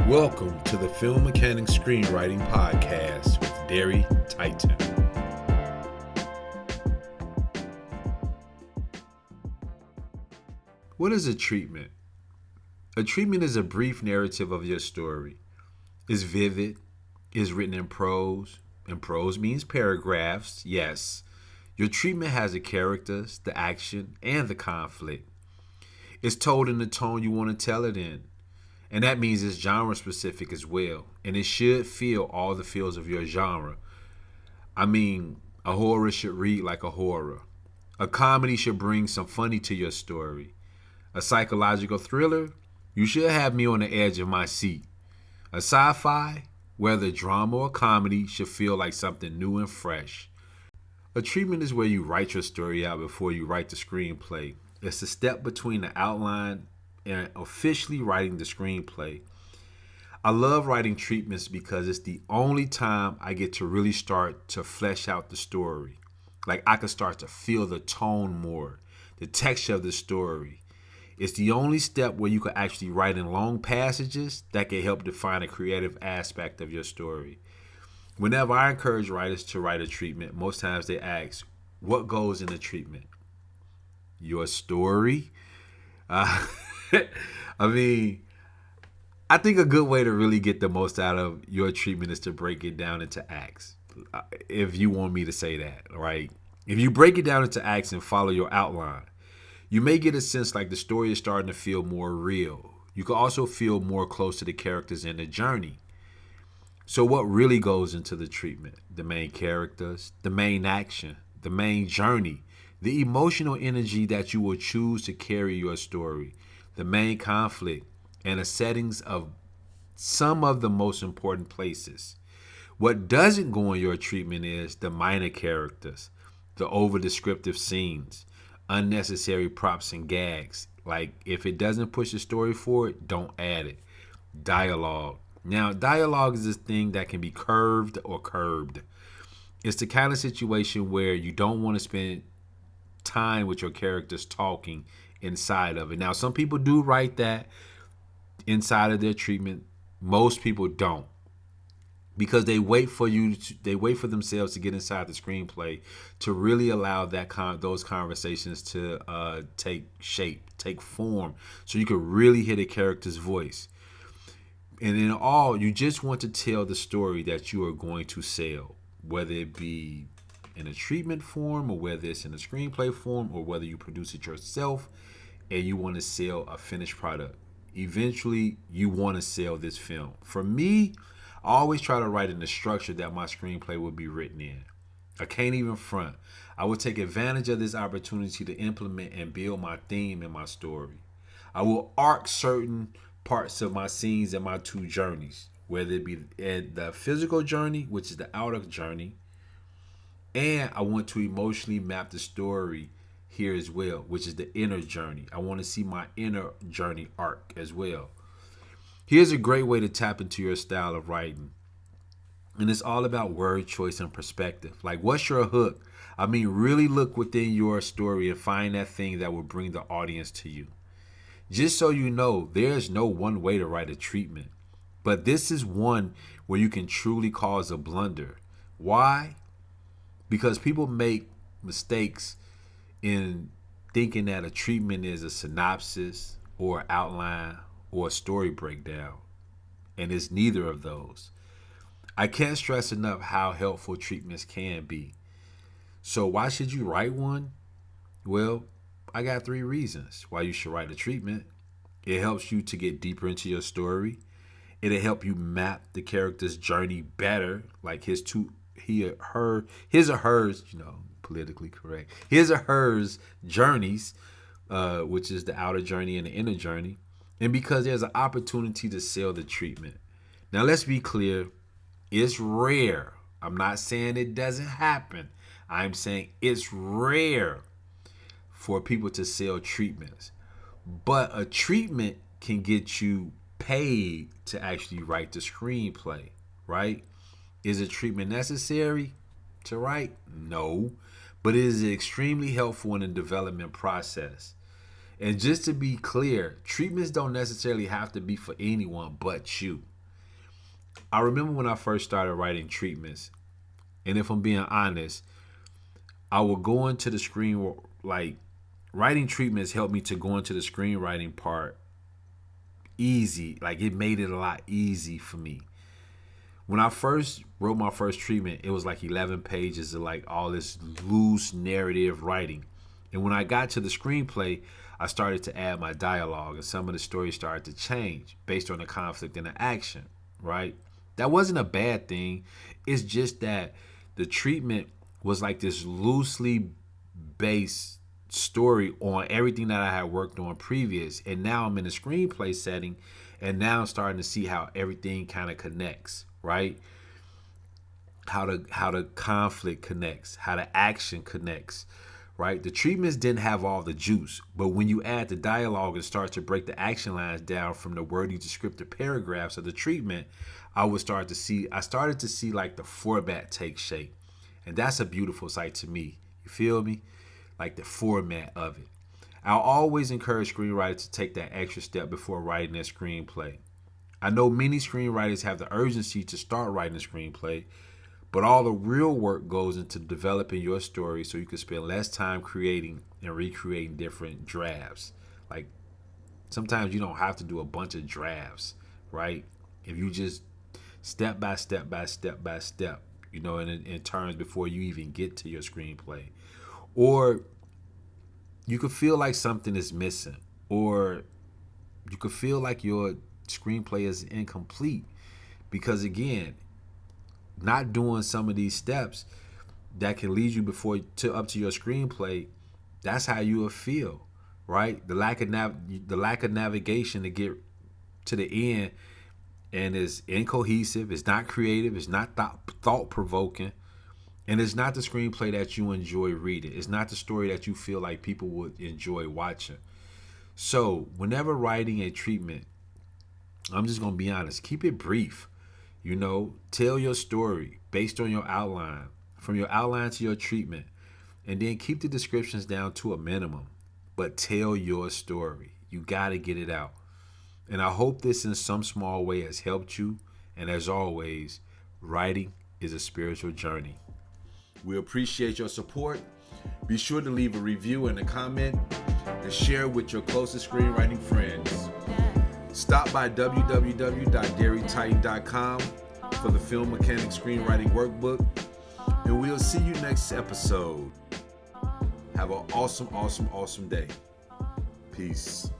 Welcome to the Film Mechanic Screenwriting Podcast with Deri Tyton. What is a treatment? A treatment is a brief narrative of your story. It's vivid, it's written in prose, and prose means paragraphs, yes. Your treatment has the characters, the action, and the conflict. It's told in the tone you want to tell it in. And that means it's genre specific as well. And it should feel all the feels of your genre. I mean, a horror should read like a horror. A comedy should bring some funny to your story. A psychological thriller, you should have me on the edge of my seat. A sci-fi, whether drama or comedy, should feel like something new and fresh. A treatment is where you write your story out before you write the screenplay. It's the step between the outline and officially writing the screenplay. I love writing treatments because it's the only time I get to really start to flesh out the story. Like I can start to feel the tone more, the texture of the story. It's the only step where you can actually write in long passages that can help define a creative aspect of your story. Whenever I encourage writers to write a treatment, most times they ask, what goes in the treatment? Your story? I mean, I think a good way to really get the most out of your treatment is to break it down into acts. If you want me to say that, right? If you break it down into acts and follow your outline, you may get a sense like the story is starting to feel more real. You can also feel more close to the characters and the journey. So what really goes into the treatment? The main characters, the main action, the main journey, the emotional energy that you will choose to carry your story, the main conflict, and the settings of some of the most important places. What doesn't go in your treatment is the minor characters, the over-descriptive scenes, unnecessary props and gags. Like, if it doesn't push the story forward, don't add it. Dialogue. Now, dialogue is this thing that can be curved or curbed. It's the kind of situation where you don't want to spend time with your characters talking inside of it. Now, some people do write that inside of their treatment. Most people don't, because they wait for themselves to get inside the screenplay to really allow those conversations to take shape, take form, so you can really hear the character's voice. And in all, you just want to tell the story that you are going to sell, whether it be in a treatment form or whether it's in a screenplay form or whether you produce it yourself and you want to sell a finished product. Eventually, you want to sell this film. For me, I always try to write in the structure that my screenplay will be written in. I can't even front. I will take advantage of this opportunity to implement and build my theme in my story. I will arc certain parts of my scenes and my two journeys, whether it be the physical journey, which is the outer journey, and I want to emotionally map the story here as well, which is the inner journey. I want to see my inner journey arc as well. Here's a great way to tap into your style of writing. And it's all about word choice and perspective. Like, what's your hook? I mean, really look within your story and find that thing that will bring the audience to you. Just so you know, there's no one way to write a treatment. But this is one where you can truly cause a blunder. Why? Because people make mistakes in thinking that a treatment is a synopsis or outline or a story breakdown. And it's neither of those. I can't stress enough how helpful treatments can be. So why should you write one? Well, I got 3 reasons why you should write a treatment. It helps you to get deeper into your story. It'll help you map the character's journey better, like his or hers, politically correct. His or hers journeys, which is the outer journey and the inner journey. And because there's an opportunity to sell the treatment. Now, let's be clear. It's rare. I'm not saying it doesn't happen. I'm saying it's rare for people to sell treatments. But a treatment can get you paid to actually write the screenplay, right? Is a treatment necessary to write? No. But it is extremely helpful in the development process. And just to be clear, treatments don't necessarily have to be for anyone but you. I remember when I first started writing treatments, and if I'm being honest, I would go into the screen, like, writing treatments helped me to go into the screenwriting part easy. Like, it made it a lot easy for me. When I first wrote my first treatment, it was like 11 pages of like all this loose narrative writing. And when I got to the screenplay, I started to add my dialogue, and some of the stories started to change based on the conflict and the action, right? That wasn't a bad thing. It's just that the treatment was like this loosely based story on everything that I had worked on previous. And now I'm in a screenplay setting, and now I'm starting to see how everything kind of connects, right? How the conflict connects, how the action connects, right? The treatments didn't have all the juice, but when you add the dialogue and start to break the action lines down from the wordy descriptive paragraphs of the treatment, I started to see like the format take shape. And that's a beautiful sight to me. You feel me? Like the format of it. I'll always encourage screenwriters to take that extra step before writing their screenplay. I know many screenwriters have the urgency to start writing a screenplay, but all the real work goes into developing your story so you can spend less time creating and recreating different drafts. Like, sometimes you don't have to do a bunch of drafts, right? If you just step by step by step by step, in terms before you even get to your screenplay. Or you could feel like something is missing, or you could feel like your screenplay is incomplete because, again, not doing some of these steps that can lead you up to your screenplay, that's how you will feel, right? The lack of navigation to get to the end, and is incohesive, it's not creative, it's not thought provoking, and it's not the screenplay that you enjoy reading. It's not the story that you feel like people would enjoy watching. So whenever writing a treatment, I'm just gonna be honest, keep it brief. Tell your story based on your outline, from your outline to your treatment, and then keep the descriptions down to a minimum. But tell your story. You got to get it out. And I hope this in some small way has helped you. And as always, writing is a spiritual journey. We appreciate your support. Be sure to leave a review and a comment and share with your closest screenwriting friends. Stop by www.derityton.com for the Film Mechanics Screenwriting Workbook, and we'll see you next episode. Have an awesome, awesome, awesome day. Peace.